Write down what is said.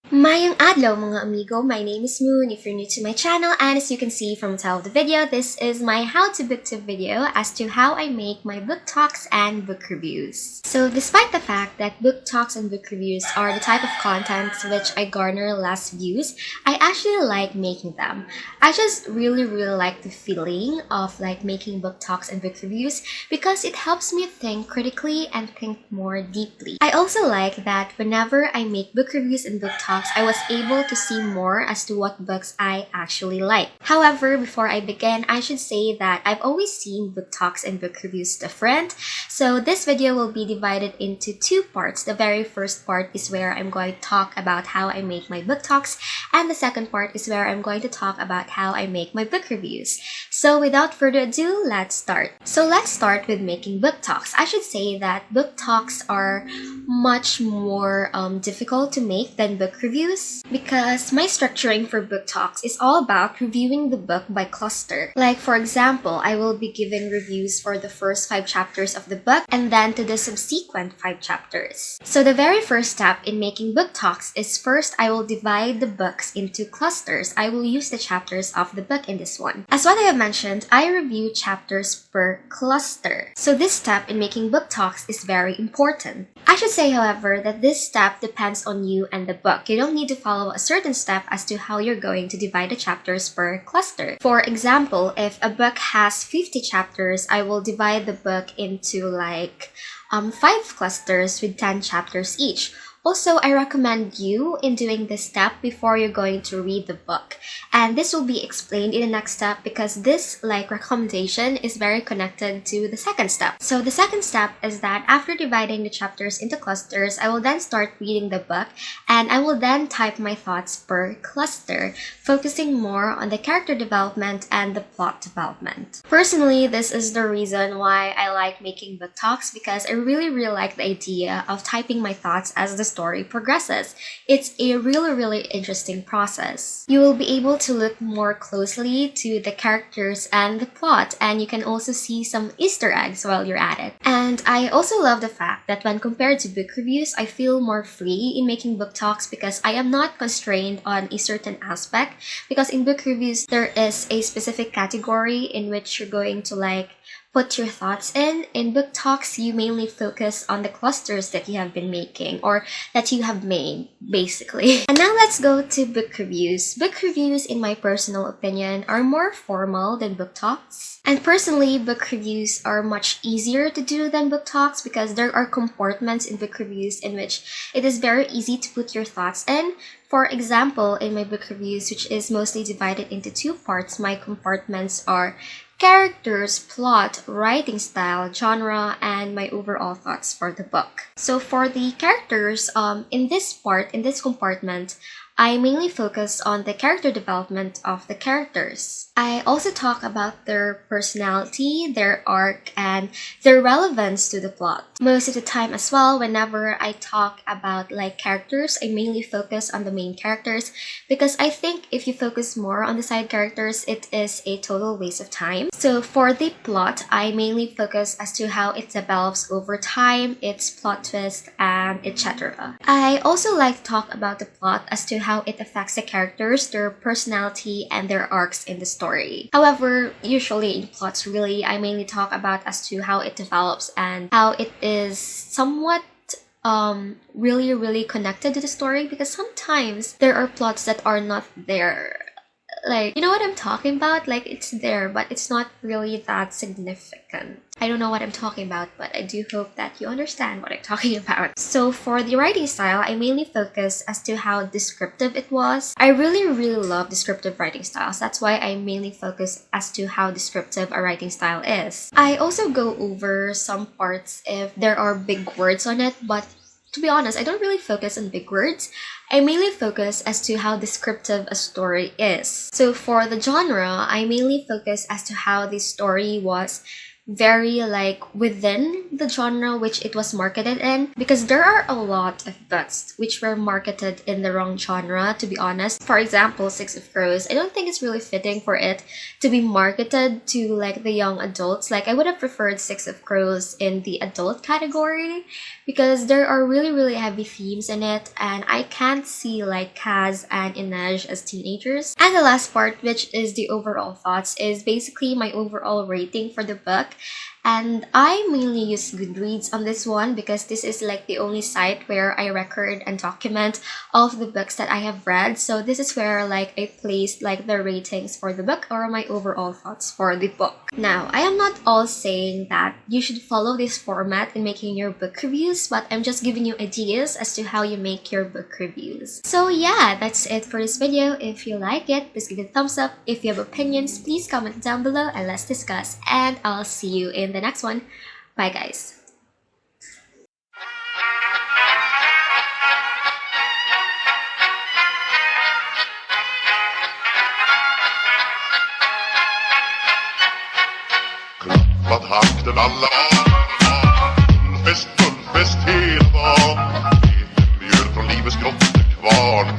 Mayang adlaw mga amigo, my name is Moon if you're new to my channel, and as you can see from the title of the video, this is my how to booktube video as to how I make my book talks and book reviews. So despite the fact that book talks and book reviews are the type of content which I garner less views, I actually like making them. I just really like the feeling of like making book talks and book reviews because it helps me think critically and think more deeply. I also like that whenever I make book reviews and book talks, I was able to see more as to what books I actually like. However, before I begin, I should say that I've always seen book talks and book reviews different. So this video will be divided into two parts. The very first part is where I'm going to talk about how I make my book talks, and the second part is where I'm going to talk about how I make my book reviews. So without further ado, let's start. So let's start with making book talks. I should say that book talks are much more difficult to make than book reviews because my structuring for book talks is all about reviewing the book by cluster. Like for example, I will be giving reviews for the first 5 chapters of the book and then to the subsequent 5 chapters. So the very first step in making book talks is first I will divide the books into clusters. I will use the chapters of the book in this one. As what I have mentioned, I review chapters per cluster. So this step in making book talks is very important. I should say, however, that this step depends on you and the book. You don't need to follow a certain step as to how you're going to divide the chapters per cluster. For example, if a book has 50 chapters, I will divide the book into like 5 clusters with 10 chapters each. Also, I recommend you in doing this step before you're going to read the book. And this will be explained in the next step because this recommendation is very connected to the second step. So the second step is that after dividing the chapters into clusters, I will then start reading the book and I will then type my thoughts per cluster, focusing more on the character development and the plot development. Personally, this is the reason why I like making book talks because I really like the idea of typing my thoughts as the story progresses. It's a really interesting process. You will be able to look more closely to the characters and the plot, and you can also see some Easter eggs while you're at it. And I also love the fact that when compared to book reviews, I feel more free in making book talks because I am not constrained on a certain aspect, because in book reviews there is a specific category in which you're going to put your thoughts in. In book talks, you mainly focus on the clusters that you have been making or that you have made, basically. And now let's go to book reviews. Book reviews, in my personal opinion, are more formal than book talks. And personally, book reviews are much easier to do than book talks because there are compartments in book reviews in which it is very easy to put your thoughts in. For example, in my book reviews, which is mostly divided into 2 parts, my compartments are characters, plot, writing style, genre, and my overall thoughts for the book. So for the characters, in this compartment, I mainly focus on the character development of the characters. I also talk about their personality, their arc, and their relevance to the plot. Most of the time as well, whenever I talk about characters, I mainly focus on the main characters because I think if you focus more on the side characters, it is a total waste of time. So for the plot, I mainly focus as to how it develops over time, its plot twist, and etc. I also like to talk about the plot as to how it affects the characters, their personality, and their arcs in the story. However, usually in plots, I mainly talk about as to how it develops and how it is somewhat really connected to the story, because sometimes there are plots that are not there. You know what I'm talking about? It's there, but it's not really that significant. I don't know what I'm talking about, but I do hope that you understand what I'm talking about. So for the writing style, I mainly focus as to how descriptive it was. I really love descriptive writing styles. That's why I mainly focus as to how descriptive a writing style is. I also go over some parts if there are big words on it, but to be honest, I don't really focus on big words. I mainly focus as to how descriptive a story is. So for the genre, I mainly focus as to how the story was very like within the genre which it was marketed in, because there are a lot of books which were marketed in the wrong genre, to be honest. For example, Six of Crows, I don't think it's really fitting for it to be marketed to like the young adults. Like I would have preferred Six of Crows in the adult category because there are really heavy themes in it, and I can't see like Kaz and Inej as teenagers. And the last part, which is the overall thoughts, is basically my overall rating for the book. And I mainly use Goodreads on this one because this is like the only site where I record and document all of the books that I have read. So this is where like I placed like the ratings for the book or my overall thoughts for the book. Now, I am not all saying that you should follow this format in making your book reviews, but I'm just giving you ideas as to how you make your book reviews. So yeah, that's it for this video. If you like it, please give it a thumbs up. If you have opinions, please comment down below and let's discuss. And I'll see you in the next one. Bye guys. Klappat hakten alla full fest hela dagen. Mjöl från livets grottekvarn.